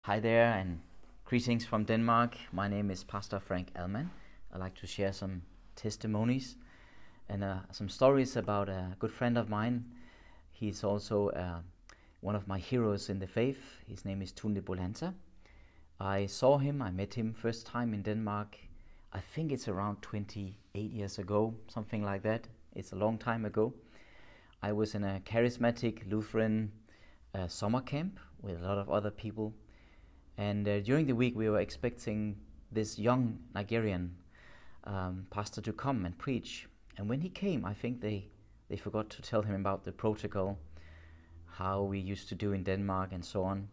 Hi there, and greetings from Denmark. My name is Pastor Frank Allman. I'd like to share some testimonies and some stories about a good friend of mine. He's also one of my heroes in the faith. His name is Tunde Bolanta. I met him first time in Denmark. I think it's around 28 years ago, something like that. It's a long time ago. I was in a charismatic Lutheran summer camp with a lot of other people. And during the week, we were expecting this young Nigerian pastor to come and preach. And when he came, I think they forgot to tell him about the protocol, how we used to do in Denmark and so on.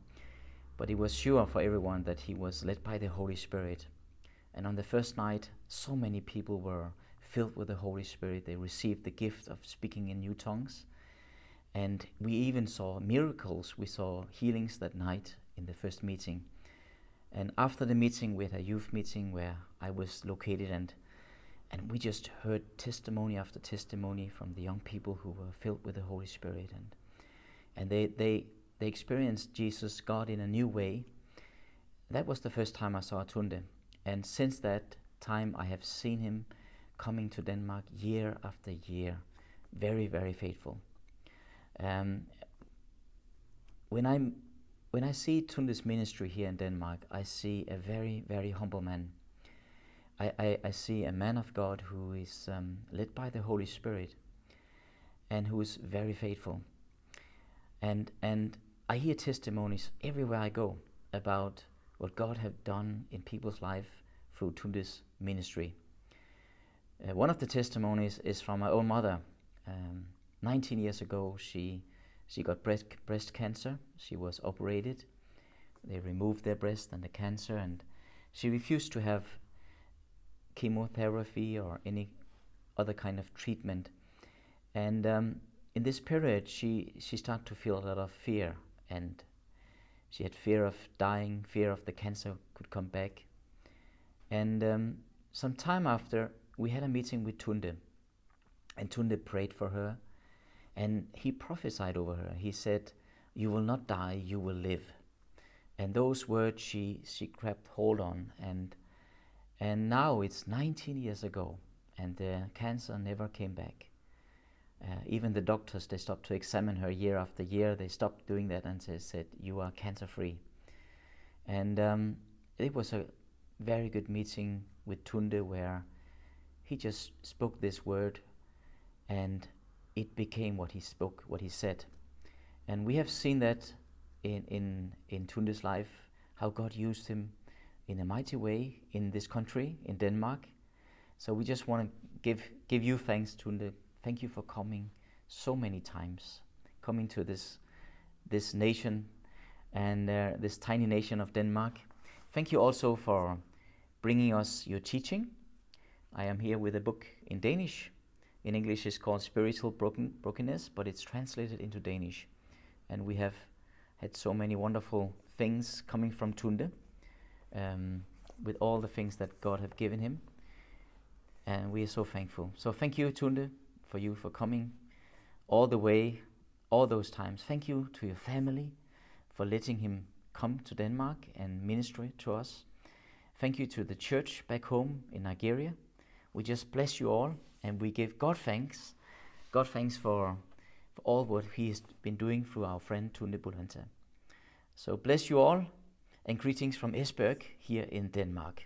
But it was sure for everyone that he was led by the Holy Spirit. And on the first night, so many people were filled with the Holy Spirit. They received the gift of speaking in new tongues. And we even saw miracles. We saw healings that night in the first meeting. And after the meeting, we had a youth meeting where I was located, and we just heard testimony after testimony from the young people who were filled with the Holy Spirit, and they experienced Jesus, God, in a new way. That was the first time I saw Tunde, and since that time I have seen him coming to Denmark year after year, very, very faithful. When I see Tunde's ministry here in Denmark, I see a very, very humble man. I see a man of God who is led by the Holy Spirit and who is very faithful. And I hear testimonies everywhere I go about what God has done in people's life through Tunde's ministry. One of the testimonies is from my own mother. 19 years ago, she got breast cancer. She was operated. They removed their breast and the cancer, and she refused to have chemotherapy or any other kind of treatment. And in this period, she started to feel a lot of fear, and she had fear of dying, fear of the cancer could come back. And some time after, we had a meeting with Tunde, and Tunde prayed for her. And he prophesied over her. He said, "You will not die, you will live." And those words she grabbed hold on. And now it's 19 years ago, and the cancer never came back. Even the doctors, they stopped to examine her year after year. They stopped doing that, and they said, "You are cancer-free." And it was a very good meeting with Tunde, where he just spoke this word, and it became what he spoke, what he said. And we have seen that in Tunde's life, how God used him in a mighty way in this country, in Denmark. So we just want to give you thanks, Tunde. Thank you for coming so many times, coming to this nation and this tiny nation of Denmark. Thank you also for bringing us your teaching. I am here with a book in Danish. In English, it's called Spiritual Brokenness, but it's translated into Danish. And we have had so many wonderful things coming from Tunde, with all the things that God have given him. And we are so thankful. So thank you, Tunde, for coming all the way, all those times. Thank you to your family for letting him come to Denmark and minister to us. Thank you to the church back home in Nigeria. We just bless you all. And we give God thanks. God thanks for all what he has been doing through our friend Tunde Bolanta. So bless you all, and greetings from Esbjerg here in Denmark.